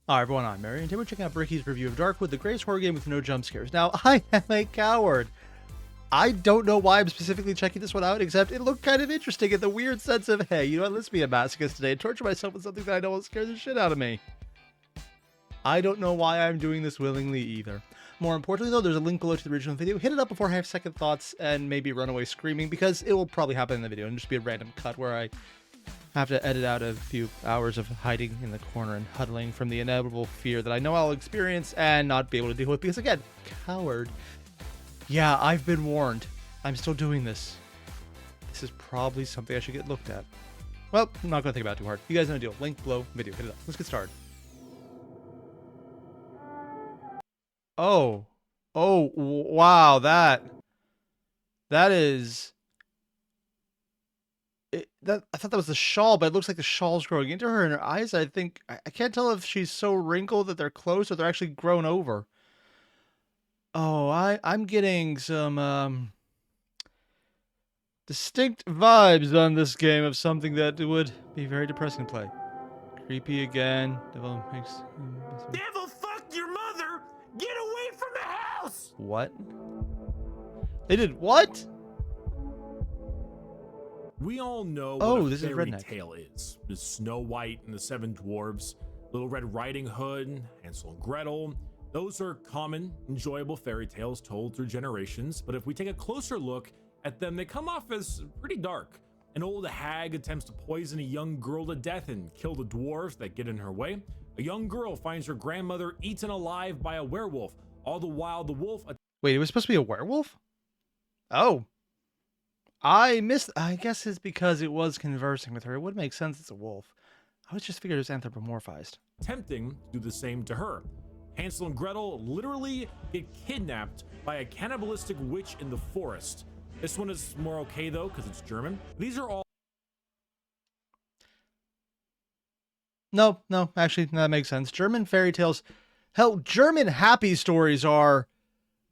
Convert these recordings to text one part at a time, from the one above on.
Hi everyone, I'm Airier, and today we're checking out Bricky's review of Darkwood, the greatest horror game with no jump scares. Now, I am a coward. I don't know why I'm specifically checking this one out, except it looked kind of interesting in the weird sense of, hey, you know what, let's be a masochist today and torture myself with something that I know will scare the shit out of me. I don't know why I'm doing this willingly either. More importantly though, there's a link below to the original video. Hit it up before I have second thoughts and maybe run away screaming, because it will probably happen in the video and just be a random cut where I have to edit out a few hours of hiding in the corner and huddling from the inevitable fear that I know I'll experience and not be able to deal with because, again, coward. Yeah, I've been warned. I'm still doing this. This is probably something I should get looked at. Well, I'm not going to think about it too hard. You guys know the deal. Link below, video. Hit it up. Let's get started. Oh. Oh, wow, that is... I thought that was the shawl, but it looks like the shawl's growing into her and her eyes. I think I can't tell if she's so wrinkled that they're closed or they're actually grown over. Oh, I'm getting some distinct vibes on this game of something that would be very depressing to play. Creepy again. Devil makes. Devil, fuck your mother! Get away from the house! What? They did what? We all know Oh, what a this is fairy redneck. tale is. The Snow White and the Seven Dwarves, Little Red Riding Hood, Hansel and Gretel. Those are common, enjoyable fairy tales told through generations, but if we take a closer look at them, they come off as pretty dark. An old hag attempts to poison a young girl to death and kill the dwarves that get in her way. A young girl finds her grandmother eaten alive by a werewolf, all the while the wolf... Wait, it was supposed to be a werewolf? Oh. I missed. I guess it's because it was conversing with her. It would make sense it's a wolf. I was just figured it was anthropomorphized. attempting to do the same to her. Hansel and Gretel literally get kidnapped by a cannibalistic witch in the forest. This one is more okay though, because it's German. These are all... No, actually, that makes sense. German fairy tales, hell, German happy stories are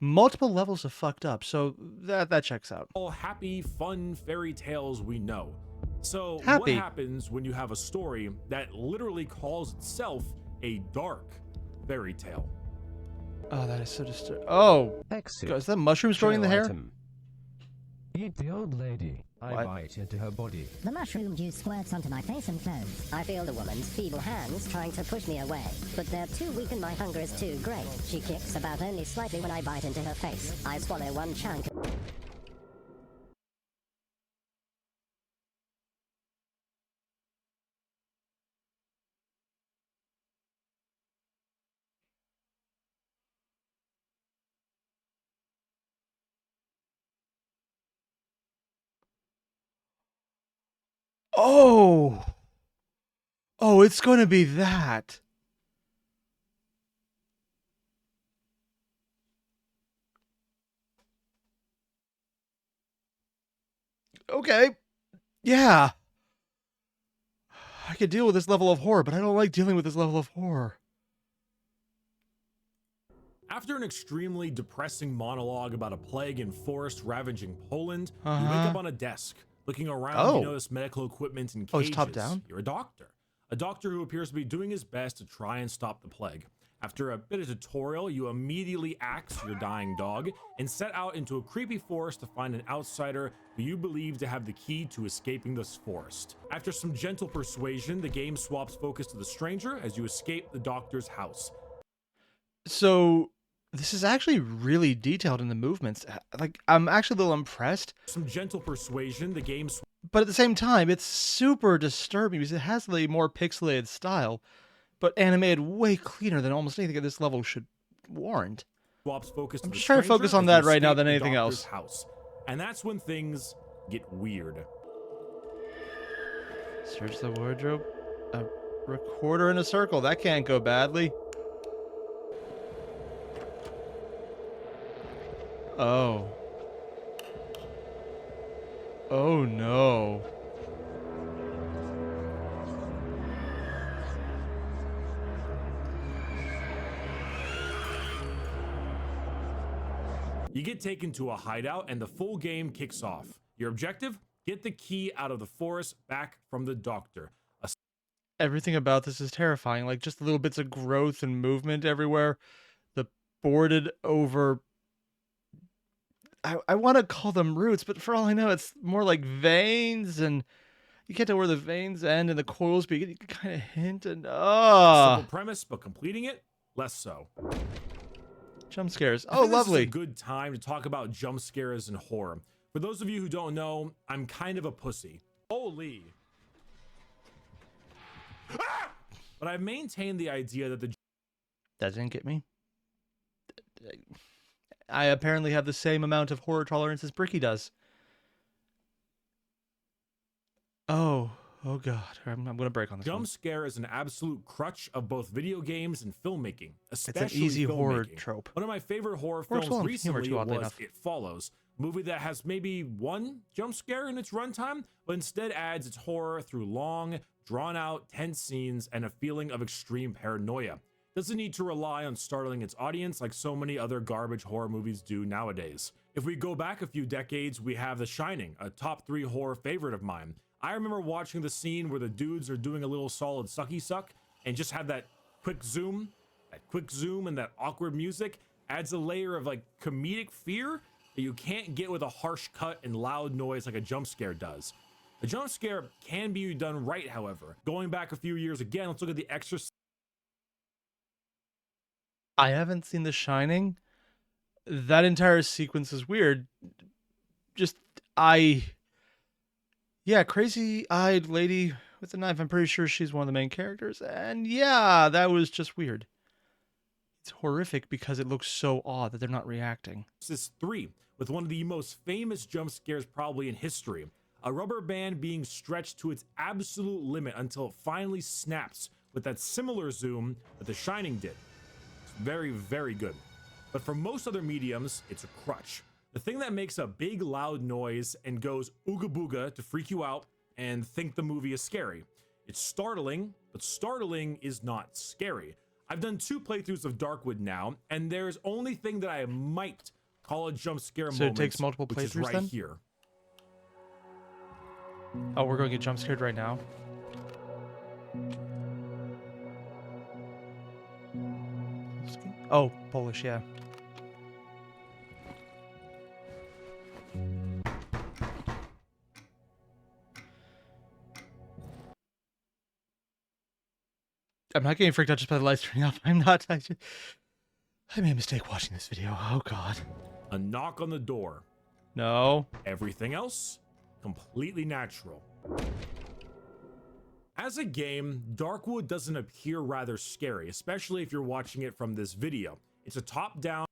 multiple levels of fucked up, so that checks out. all happy, fun fairy tales we know. So Happy. what happens when you have a story that literally calls itself a dark fairy tale? Oh, that is so disturbing. Oh, Exit. God, is that mushrooms growing in the hair? Item. Eat the old lady. I What? bite into her body. The mushroom juice squirts onto my face and clothes. I feel the woman's feeble hands trying to push me away, but they're too weak and my hunger is too great. She kicks about only slightly when I bite into her face. I swallow one chunk. Oh, it's going to be that. Okay, yeah. I could deal with this level of horror, but I don't like dealing with this level of horror. After an extremely depressing monologue about a plague in forest ravaging Poland, you wake Uh-huh. up on a desk. Looking around, Oh. you notice medical equipment and Oh, cages. it's top down? You're a doctor. A doctor who appears to be doing his best to try and stop the plague. After a bit of tutorial, you immediately axe your dying dog and set out into a creepy forest to find an outsider who you believe to have the key to escaping this forest. After some gentle persuasion, the game swaps focus to the stranger as you escape the doctor's house. So this is actually really detailed in the movements. Like, I'm actually a little impressed, Some gentle persuasion, the game but at the same time, it's super disturbing because it has the more pixelated style, but animated way cleaner than almost anything at this level should warrant. swaps focus to I'm the just trying to focus stranger on as you that right now escape than the anything doctor's else. house. And that's when things get weird. Search the wardrobe. A recorder in a circle. That can't go badly. Oh. Oh no. You get taken to a hideout and the full game kicks off. Your objective? Get the key out of the forest back from the doctor. Everything about this is terrifying. Like just little bits of growth and movement everywhere. The boarded over. I want to call them roots, but for all I know, it's more like veins, and you can't tell where the veins end and the coils, but you can kind of hint and Simple premise, but completing it, less so. Jump scares. I Oh, think this lovely. is a good time to talk about jump scares and horror. For those of you who don't know, I'm kind of a pussy. Holy. Ah! But I've maintained the idea that the That didn't get me. I apparently have the same amount of horror tolerance as Bricky does. Oh God. I'm going to break on this jump one. scare is an absolute crutch of both video games and filmmaking, It's especially an easy horror filmmaking. trope. One of my favorite horror Works films well in humor recently too, oddly was enough. It Follows, a movie that has maybe one jump scare in its runtime, but instead adds its horror through long, drawn-out, tense scenes and a feeling of extreme paranoia. Doesn't need to rely on startling its audience like so many other garbage horror movies do nowadays. If we go back a few decades, we have The Shining, a top 3 horror favorite of mine. I remember watching the scene where the dudes are doing a little solid sucky suck and just have that quick zoom and that awkward music adds a layer of like comedic fear that you can't get with a harsh cut and loud noise like a jump scare does. A jump scare can be done right, however. Going back a few years again, let's look at The Exorcist. I haven't seen The Shining. That entire sequence is weird. Yeah, crazy-eyed lady with a knife. I'm pretty sure she's one of the main characters. And yeah, that was just weird. It's horrific because it looks so odd that they're not reacting. Exorcist 3, with one of the most famous jump scares probably in history. A rubber band being stretched to its absolute limit until it finally snaps with that similar zoom that The Shining did. It's very, very good. But for most other mediums, it's a crutch. The thing that makes a big loud noise and goes ooga booga to freak you out and think the movie is scary. It's startling, but startling is not scary. I've done 2 playthroughs of Darkwood now, and there's only thing that I might call a jump scare So moment, it takes multiple which is playthroughs right then? here. Oh, we're going to get jump scared right now. Oh, Polish, yeah. I'm not getting freaked out just by the lights turning off. I'm not. I made a mistake watching this video. Oh, God. A knock on the door. No. Everything else, completely natural. As a game, Darkwood doesn't appear rather scary, especially if you're watching it from this video. It's a top-down.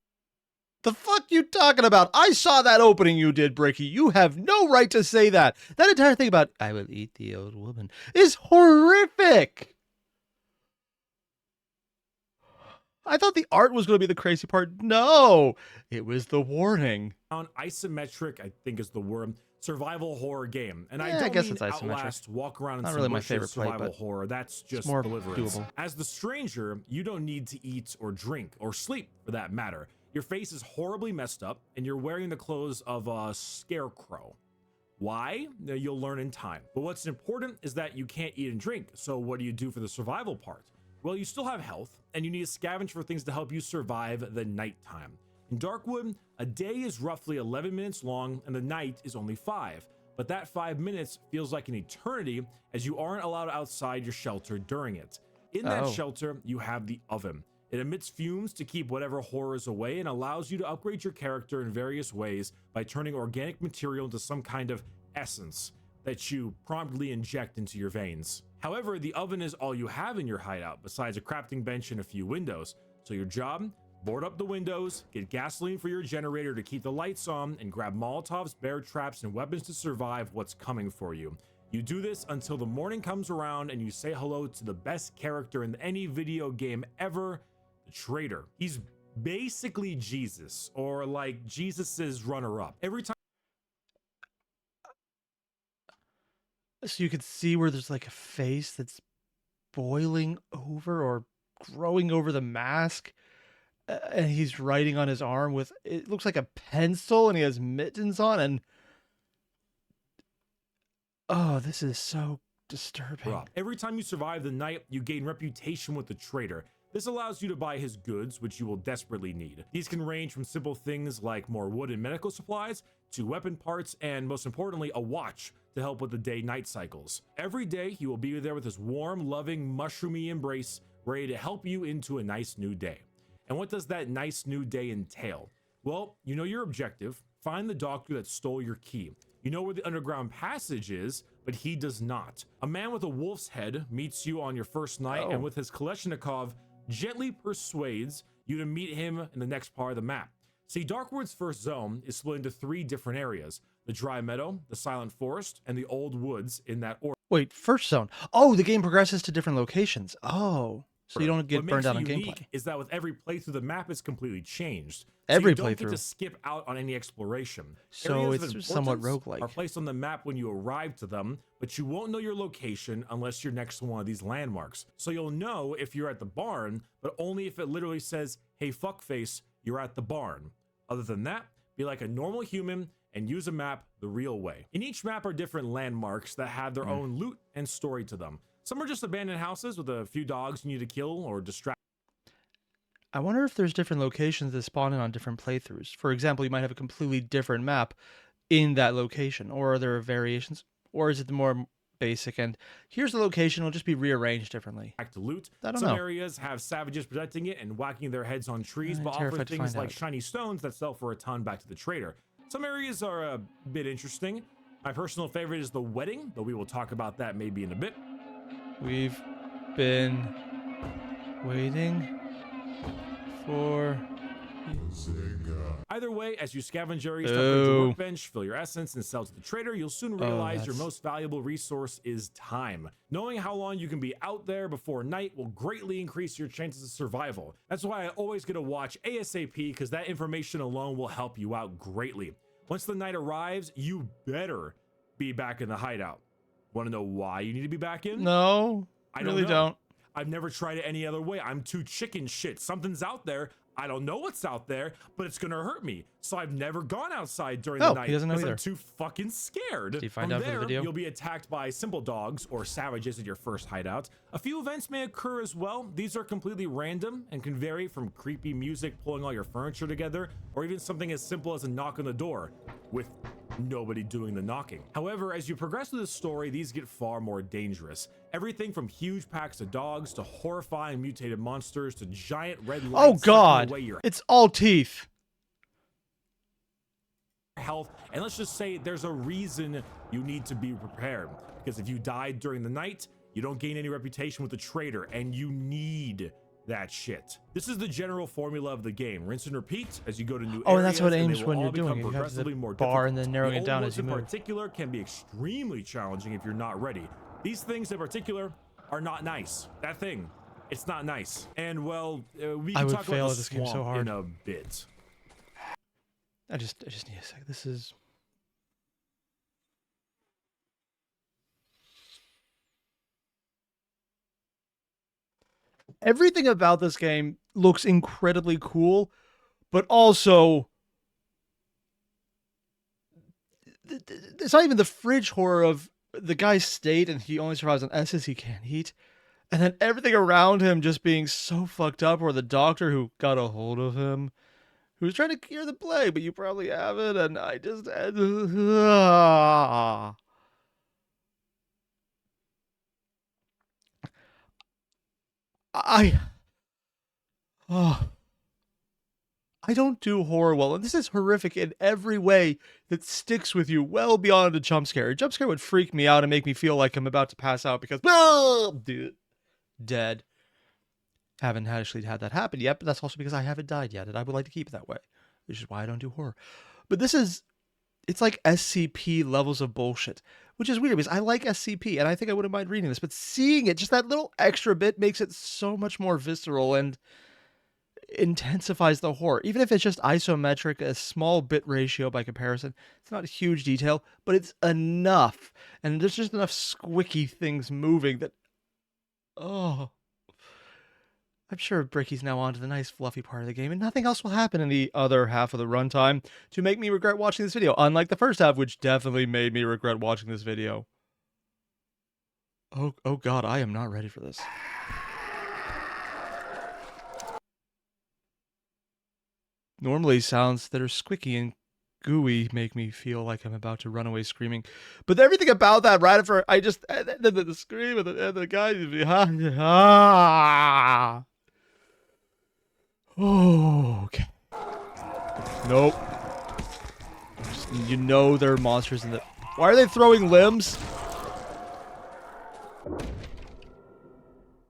The fuck you talking about? I saw that opening you did, Bricky. You have no right to say that. That entire thing about I will eat the old woman is horrific. I thought the art was going to be the crazy part. No, it was the warning. Isometric, I think is the word, survival horror game. And Yeah, I I guess don't it's mean isometric. Outlast, walk around in Not some really my bushes, favorite play, survival but horror. That's just more Deliverance. doable. As the stranger, you don't need to eat or drink or sleep for that matter. Your face is horribly messed up and you're wearing the clothes of a scarecrow. Why? You'll learn in time. But what's important is that you can't eat and drink. So what do you do for the survival part? Well, you still have health, and you need to scavenge for things to help you survive the nighttime. In Darkwood, a day is roughly 11 minutes long, and the night is only 5. But that 5 minutes feels like an eternity, as you aren't allowed outside your shelter during it. In that shelter, you have the oven. It emits fumes to keep whatever horrors away and allows you to upgrade your character in various ways by turning organic material into some kind of essence that you promptly inject into your veins. However, the oven is all you have in your hideout, besides a crafting bench and a few windows. So your job, board up the windows, get gasoline for your generator to keep the lights on, and grab Molotovs, bear traps, and weapons to survive what's coming for you. You do this until the morning comes around and you say hello to the best character in any video game ever, the Traitor. He's basically Jesus, or like Jesus's runner-up. Every time So you could see where there's like a face that's boiling over or growing over the mask. And he's writing on his arm with, it looks like a pencil, and he has mittens on. And oh, this is so disturbing. Every time you survive the night, you gain reputation with the trader. This allows you to buy his goods, which you will desperately need. These can range from simple things like more wood and medical supplies, to weapon parts, and most importantly, a watch to help with the day-night cycles. Every day, he will be there with his warm, loving, mushroomy embrace, ready to help you into a nice new day. And what does that nice new day entail? Well, you know your objective. Find the doctor that stole your key. You know where the underground passage is, but he does not. A man with a wolf's head meets you on your first night, and with his Kalashnikov, gently persuades you to meet him in the next part of the map. See, Darkwood's first zone is split into 3 different areas: the dry meadow, the silent forest, and the old woods in that order. Wait, first zone. Oh, the game progresses to different locations. Oh, so you don't get What burned makes out it on unique gameplay. is that with every playthrough, the map is completely changed. Every you don't get playthrough. to skip out on any exploration. So Areas of it's somewhat importance roguelike. are placed on the map when you arrive to them, but you won't know your location unless you're next to one of these landmarks. So you'll know if you're at the barn, but only if it literally says, "Hey fuckface, you're at the barn." Other than that, be like a normal human and use a map the real way. In each map are different landmarks that have their own loot and story to them. Some are just abandoned houses with a few dogs you need to kill or distract. I wonder if there's different locations that spawn in on different playthroughs. For example, you might have a completely different map in that location, or are there variations, or is it the more basic and here's the location, it'll just be rearranged differently? To loot. I don't Some know. areas have savages protecting it and whacking their heads on trees, I'm but offering terrified to things find like out. shiny stones that sell for a ton back to the trader. Some areas are a bit interesting. My personal favorite is the wedding, but we will talk about that maybe in a bit. We've been waiting for... Either way, as you scavenge areas to upgrade your Ooh. workbench, fill your essence, and sell to the trader, you'll soon realize your that's- most valuable resource is time. Knowing how long you can be out there before night will greatly increase your chances of survival. That's why I always get to watch ASAP, because that information alone will help you out greatly. Once the night arrives, you better be back in the hideout. Want to know why you need to be back in? No, I really know. don't. I've never tried it any other way. I'm too chicken shit. Something's out there. I don't know what's out there, but it's gonna hurt me. So I've never gone outside during the Oh, night he doesn't know because I'm either. too fucking scared. Did you find From out for the there, video? you'll be attacked by simple dogs or savages at your first hideout. A few events may occur as well. These are completely random and can vary from creepy music pulling all your furniture together, or even something as simple as a knock on the door with nobody doing the knocking. However, as you progress through the story, these get far more dangerous. Everything from huge packs of dogs to horrifying mutated monsters to giant red lights Oh sucking god, away your it's all teeth. health. And let's just say there's a reason you need to be prepared, because if you died during the night, you don't gain any reputation with the trader, and you need that shit. This is the general formula of the game. Rinse and repeat as you go to new Oh, areas, and that's what it they aims will when all you're doing become it. You have progressively the more bar and difficult. then narrowing The it down old as you woods in move. particular can be extremely challenging if you're not ready. These things in particular are not nice. That thing, it's not nice. And well, we I can would talk fail about at the this game so swamp hard. in a bit. I just need a sec. This is... Everything about this game looks incredibly cool, but also it's not even the fridge horror of the guy's state and he only survives on S's he can't eat. And then everything around him just being so fucked up, or the doctor who got a hold of him, who's trying to cure the plague, but you probably haven't, and I just... Oh, I don't do horror well, and this is horrific in every way that sticks with you well beyond a jump scare. A jump scare would freak me out and make me feel like I'm about to pass out because, dude, dead. Haven't actually had that happen yet, but that's also because I haven't died yet, and I would like to keep it that way, which is why I don't do horror. But this is, it's like SCP levels of bullshit, which is weird because I like SCP, and I think I wouldn't mind reading this, but seeing it, just that little extra bit makes it so much more visceral and intensifies the horror. Even if it's just isometric, a small bit ratio by comparison, it's not a huge detail, but it's enough. And there's just enough squicky things moving that, oh, I'm sure Bricky's now on to the nice fluffy part of the game, and nothing else will happen in the other half of the runtime to make me regret watching this video, unlike the first half, which definitely made me regret watching this video. Oh God, I am not ready for this. Normally sounds that are squicky and gooey make me feel like I'm about to run away screaming. But everything about that right after I just the scream and the guy oh, okay. Nope. You know there are monsters in the... Why are they throwing limbs?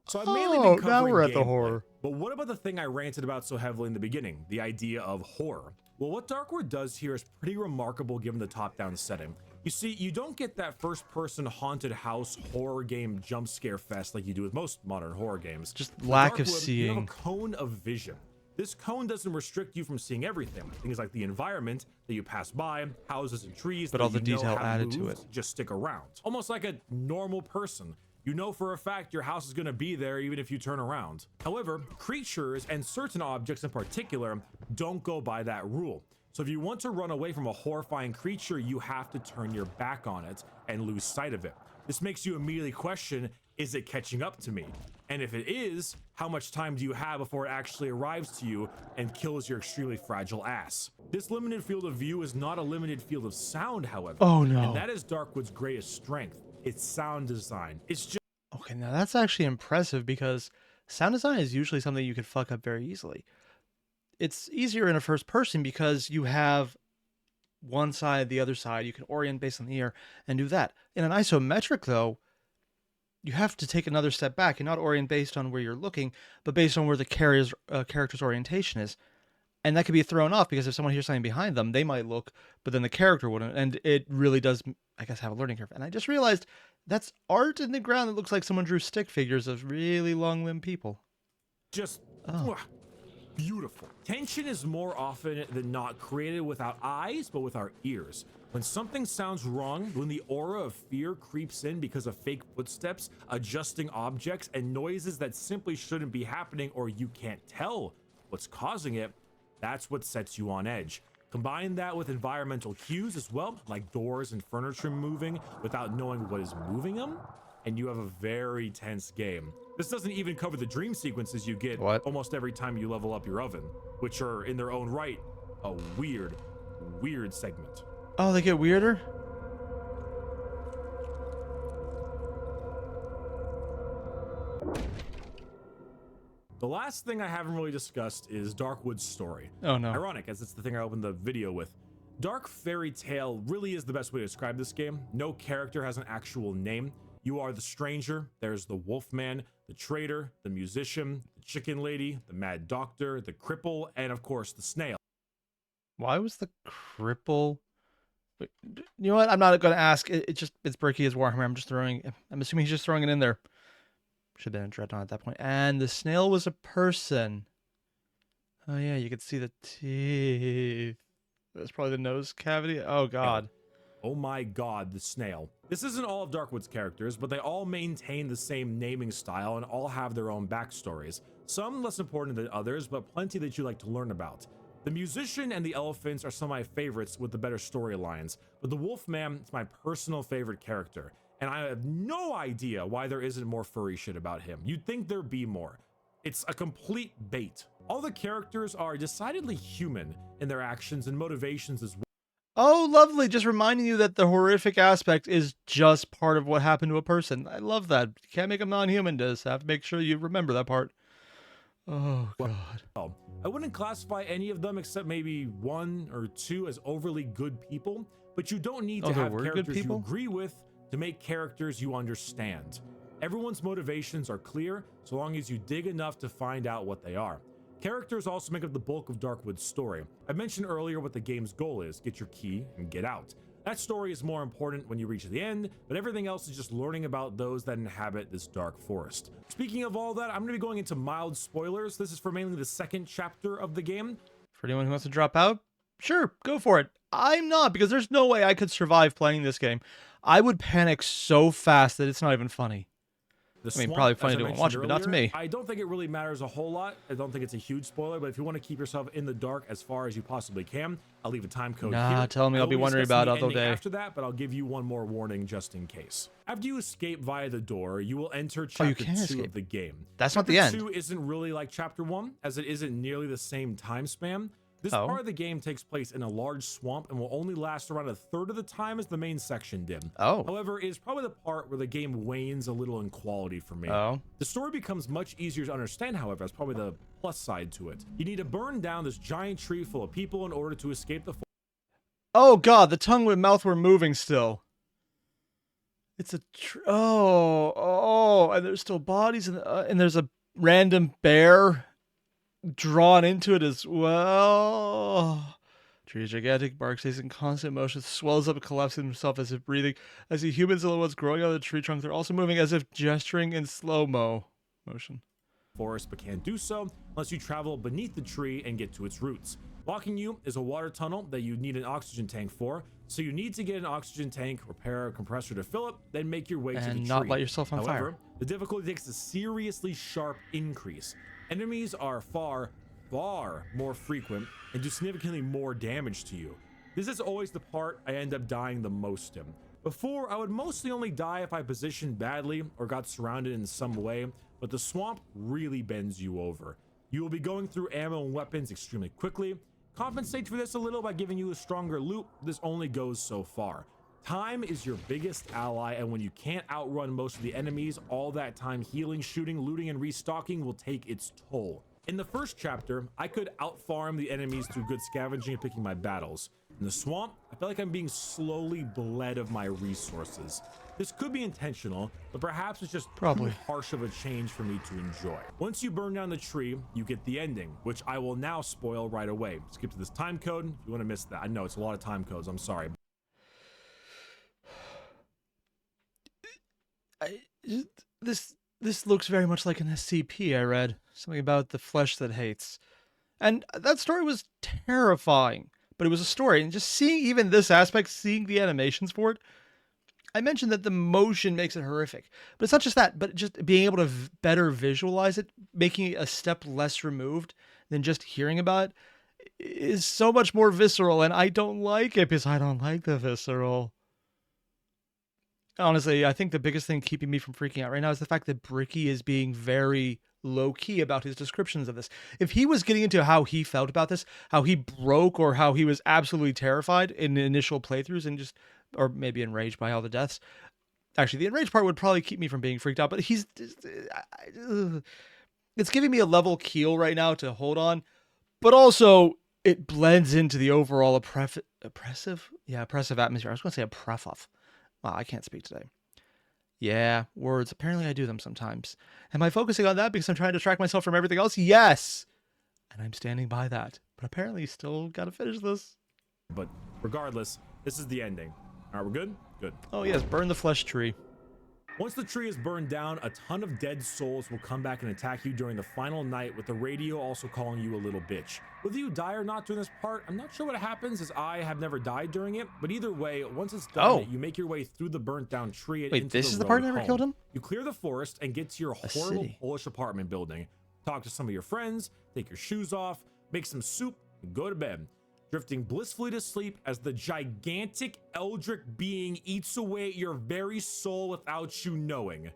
So I've mainly been covering now we're at the gameplay, horror. But what about the thing I ranted about so heavily in the beginning, the idea of horror? Well, what Darkwood does here is pretty remarkable given the top-down setting. You see, you don't get that first-person haunted house horror game jump scare fest like you do with most modern horror games. Just With lack of Darkwood, seeing. You have a cone of vision. This cone doesn't restrict you from seeing everything. Things like the environment that you pass by, houses and trees, But that all the you know detail have added to moved, it. just stick around. Almost like a normal person. You know for a fact your house is going to be there even if you turn around. However, creatures and certain objects in particular don't go by that rule. So if you want to run away from a horrifying creature, you have to turn your back on it and lose sight of it. This makes you immediately question, is it catching up to me? And if it is, how much time do you have before it actually arrives to you and kills your extremely fragile ass? This limited field of view is not a limited field of sound, however. Oh no. And that is Darkwood's greatest strength. It's sound design. It's just... Okay, now that's actually impressive because sound design is usually something you can fuck up very easily. It's easier in a first person because you have one side, the other side. You can orient based on the ear and do that. In an isometric, though, you have to take another step back and not orient based on where you're looking, but based on where the character's orientation is. And that could be thrown off because if someone hears something behind them, they might look, but then the character wouldn't. And it really does, I guess, have a learning curve. And I just realized that's art in the ground that looks like someone drew stick figures of really long-limbed people. Just beautiful. Tension is more often than not created without eyes, but with our ears. When something sounds wrong, when the aura of fear creeps in because of fake footsteps, adjusting objects, and noises that simply shouldn't be happening or you can't tell what's causing it, that's what sets you on edge. Combine that with environmental cues as well, like doors and furniture moving without knowing what is moving them, and you have a very tense game. This doesn't even cover the dream sequences you get almost every time you level up your oven, which are in their own right a weird segment. Oh, they get weirder? The last thing I haven't really discussed is Darkwood's story. Oh no. Ironic, as it's the thing I opened the video with. Dark fairy tale really is the best way to describe this game. No character has an actual name. You are the stranger, there's the wolfman, the trader, the musician, the chicken lady, the mad doctor, the cripple, and of course the snail. Why was the cripple... Wait, you know what? I'm not going to ask. It's Bricky as Warhammer. I'm assuming he's just throwing it in there. Should have been a Dreadnought at that point. And the snail was a person. Oh yeah, you could see the teeth. That's probably the nose cavity. Oh god. Oh my god, the snail. This isn't all of Darkwood's characters, but they all maintain the same naming style and all have their own backstories. Some less important than others, but plenty that you like to learn about. The musician and the elephants are some of my favorites with the better storylines, but the Wolfman is my personal favorite character, and I have no idea why there isn't more furry shit about him. You'd think there'd be more. It's a complete bait. All the characters are decidedly human in their actions and motivations as well. Oh, lovely. Just reminding you that the horrific aspect is just part of what happened to a person. I love that. You can't make them non-human, just have to make sure you remember that part. Oh, God. Well, I wouldn't classify any of them except maybe one or two as overly good people, but you don't need to have characters you agree with to make characters you understand. Everyone's motivations are clear so long as you dig enough to find out what they are. Characters also make up the bulk of Darkwood's story. I mentioned earlier what the game's goal is: get your key and get out. That story is more important when you reach the end, but everything else is just learning about those that inhabit this dark forest. Speaking of all that, I'm going to be going into mild spoilers. This is for mainly the second chapter of the game. For anyone who wants to drop out, sure, go for it. I'm not, because there's no way I could survive playing this game. I would panic so fast that it's not even funny. The I mean, swamp, probably as funny I to mentioned watch it, but not to earlier, me. I don't think it really matters a whole lot. I don't think it's a huge spoiler, but if you want to keep yourself in the dark as far as you possibly can, I'll leave a time code Nah, here. tell me I I'll be will be wondering discussing about the it all ending day. after that, but I'll give you one more warning just in case. After you escape via the door, you will enter Oh, chapter you can 2 escape. of the game. That's not the Chapter end. 2 isn't really like chapter 1, as it isn't nearly the same time span. This Oh. part of the game takes place in a large swamp and will only last around a third of the time as the main section did. Oh. However, it is probably the part where the game wanes a little in quality for me. Oh. The story becomes much easier to understand, however. That's probably the plus side to it. You need to burn down this giant tree full of people in order to escape the Oh god, the tongue and mouth were moving still. It's a and there's still bodies and there's a random bear drawn into it as well. Tree is gigantic, bark stays in constant motion, swells up and collapses himself as if breathing. As the human silhouettes growing out of the tree trunk, they're also moving as if gesturing in slow-mo motion. forest, but can't do so unless you travel beneath the tree and get to its roots. Blocking you is a water tunnel that you need an oxygen tank for, so you need to get an oxygen tank, repair a compressor to fill it, then make your way to the tree. And not light yourself on However, fire. the difficulty takes a seriously sharp increase. Enemies are far more frequent and do significantly more damage to you. This is always the part I end up dying the most in. Before, I would mostly only die if I positioned badly or got surrounded in some way, but the swamp really bends you over. You will be going through ammo and weapons extremely quickly. Compensate for this a little by giving you a stronger loot. This only goes so far. Time is your biggest ally, and when you can't outrun most of the enemies, all that time healing, shooting, looting, and restocking will take its toll. In the first chapter, I could outfarm the enemies through good scavenging and picking my battles. In the swamp, I feel like I'm being slowly bled of my resources. This could be intentional, but perhaps it's just Probably too harsh of a change for me to enjoy. Once you burn down the tree, you get the ending, which I will now spoil right away. Skip to this time code if you want to miss that. I know it's a lot of time codes, I'm sorry. This looks very much like an SCP I read. Something about the flesh that hates. And that story was terrifying. But it was a story. And just seeing even this aspect, seeing the animations for it, I mentioned that the motion makes it horrific. But it's not just that, but just being able to better visualize it, making it a step less removed than just hearing about it, is so much more visceral. And I don't like it because I don't like the visceral. Honestly, I think the biggest thing keeping me from freaking out right now is the fact that Bricky is being very low-key about his descriptions of this. If he was getting into how he felt about this, how he broke or how he was absolutely terrified in the initial playthroughs and just, or maybe enraged by all the deaths. Actually, the enraged part would probably keep me from being freaked out, but he's just, it's giving me a level keel right now to hold on, but also it blends into the overall oppressive atmosphere. I was going to say oppressive. Wow, I can't speak today. Yeah, words. Apparently I do them sometimes. Am I focusing on that because I'm trying to distract myself from everything else? Yes! And I'm standing by that. But apparently still gotta finish this. But regardless, this is the ending. All right, we're good? Good. Oh yes, burn the flesh tree. Once the tree is burned down, a ton of dead souls will come back and attack you during the final night, with the radio also calling you a little bitch. Whether you die or not during this part, I'm not sure what happens, as I have never died during it, but either way, once it's done, you make your way through the burnt down tree and Wait, into this is the part that never killed him? You clear the forest and get to your horrible Polish apartment building. Talk to some of your friends, take your shoes off, make some soup, and go to bed. Drifting blissfully to sleep as the gigantic eldritch being eats away at your very soul without you knowing.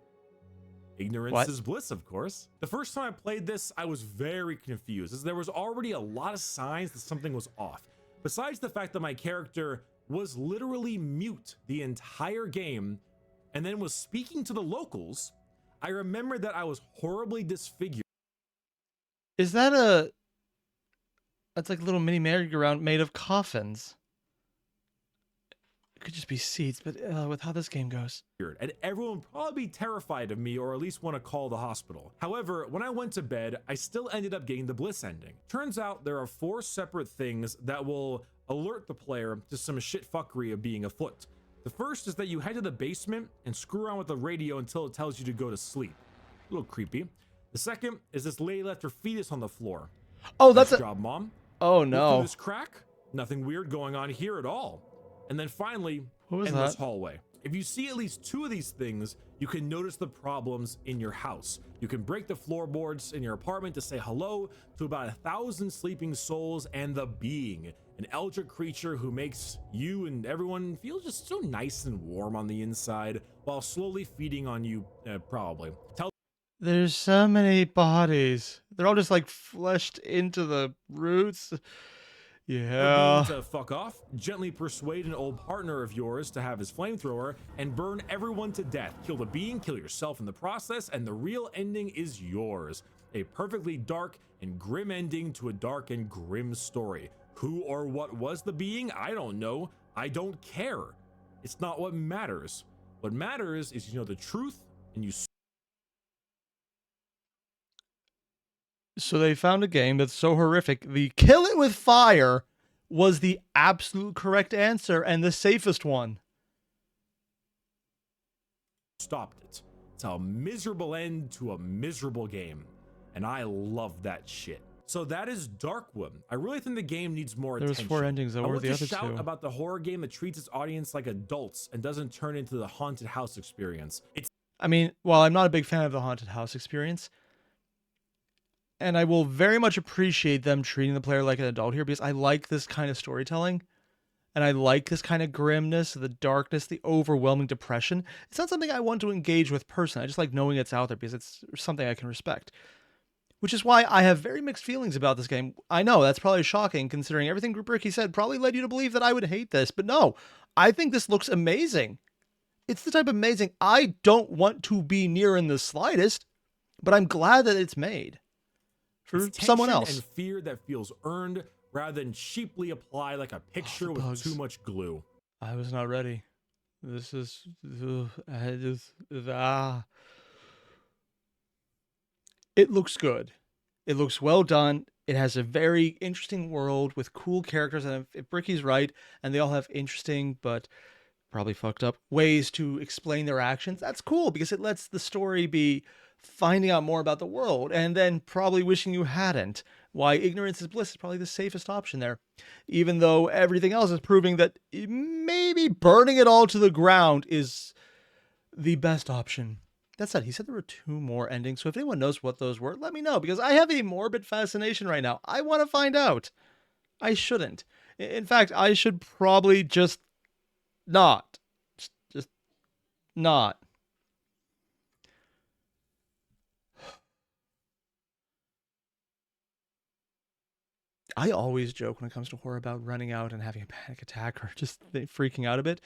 Ignorance is bliss, of course. The first time I played this, I was very confused, as there was already a lot of signs that something was off. Besides the fact that my character was literally mute the entire game and then was speaking to the locals, I remember that I was horribly disfigured. Is that that's like a little mini merry-go-round made of coffins. It could just be seats, but with how this game goes. And everyone would probably be terrified of me, or at least want to call the hospital. However, when I went to bed, I still ended up getting the bliss ending. Turns out there are 4 separate things that will alert the player to some shitfuckery of being afoot. The first is that you head to the basement and screw around with the radio until it tells you to go to sleep. A little creepy. The second is this lady left her fetus on the floor. Oh, that's nice job, Mom. Oh Look through no. this crack? Nothing weird going on here at all. And then finally, What was endless that? hallway. If you see at least 2 of these things, you can notice the problems in your house. You can break the floorboards in your apartment to say hello to about 1,000 sleeping souls and the being, an eldritch creature who makes you and everyone feel just so nice and warm on the inside while slowly feeding on you, probably. There's so many bodies. They're all just like fleshed into the roots. Yeah. To fuck off, gently persuade an old partner of yours to have his flamethrower and burn everyone to death. Kill the being, kill yourself in the process, and the real ending is yours. A perfectly dark and grim ending to a dark and grim story. Who or what was the being? I don't know. I don't care. It's not what matters. What matters is you know the truth and you. So they found a game that's so horrific, the kill it with fire was the absolute correct answer and the safest one. Stopped it. It's a miserable end to a miserable game. And I love that shit. So that is Darkwood. I really think the game needs more attention. There's 4 endings that were the other 2. I want to shout about the horror game that treats its audience like adults and doesn't turn into the haunted house experience. I mean, while I'm not a big fan of the haunted house experience, and I will very much appreciate them treating the player like an adult here because I like this kind of storytelling. And I like this kind of grimness, the darkness, the overwhelming depression. It's not something I want to engage with personally. I just like knowing it's out there because it's something I can respect. Which is why I have very mixed feelings about this game. I know, that's probably shocking considering everything Bricky said probably led you to believe that I would hate this. But no, I think this looks amazing. It's the type of amazing I don't want to be near in the slightest, but I'm glad that it's made. For someone else. And fear that feels earned rather than cheaply apply like a picture with too much glue. I was not ready. This is It looks good. It looks well done. It has a very interesting world with cool characters, and if Bricky's right, and they all have interesting but probably fucked up ways to explain their actions, that's cool because it lets the story be finding out more about the world and then probably wishing you hadn't. Why ignorance is bliss is probably the safest option there, even though everything else is proving that maybe burning it all to the ground is the best option. That said, he said there were 2 more endings, so if anyone knows what those were, let me know, because I have a morbid fascination right now. I want to find out. I shouldn't. In fact, I should probably just not. Just not. I always joke when it comes to horror about running out and having a panic attack or just freaking out a bit.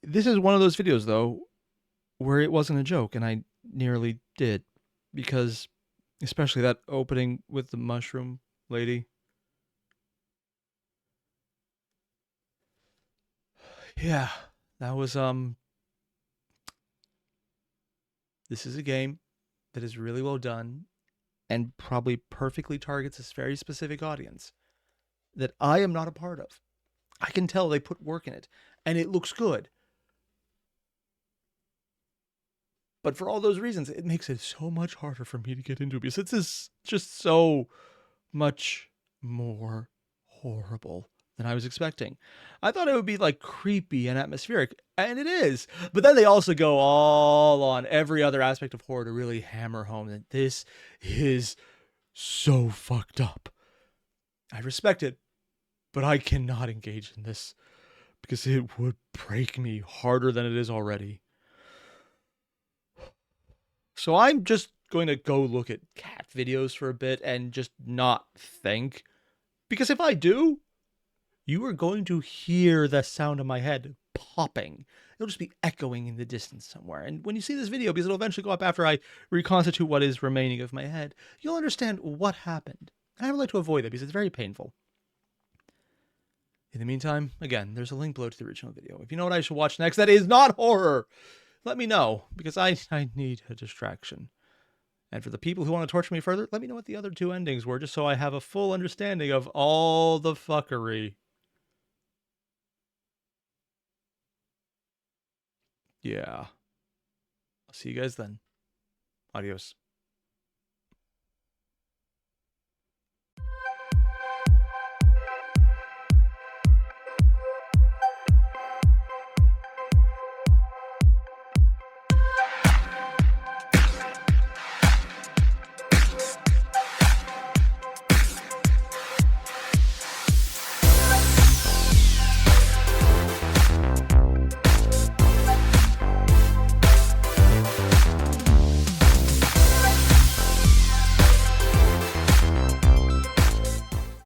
This is one of those videos, though, where it wasn't a joke, and I nearly did. Because, especially that opening with the mushroom lady. Yeah, that was, This is a game that is really well done and probably perfectly targets this very specific audience that I am not a part of. I can tell they put work in it, and it looks good. But for all those reasons, it makes it so much harder for me to get into because it's just so much more horrible than I was expecting. I thought it would be like creepy and atmospheric, and it is. But then they also go all on every other aspect of horror to really hammer home that this is so fucked up. I respect it, but I cannot engage in this because it would break me harder than it is already. So I'm just going to go look at cat videos for a bit and just not think. Because if I do, you are going to hear the sound of my head popping. It'll just be echoing in the distance somewhere. And when you see this video, because it'll eventually go up after I reconstitute what is remaining of my head, you'll understand what happened. And I would like to avoid it because it's very painful. In the meantime, again, there's a link below to the original video. If you know what I should watch next that is not horror, let me know, because I need a distraction. And for the people who want to torture me further, let me know what the other 2 endings were, just so I have a full understanding of all the fuckery. Yeah. I'll see you guys then. Adios.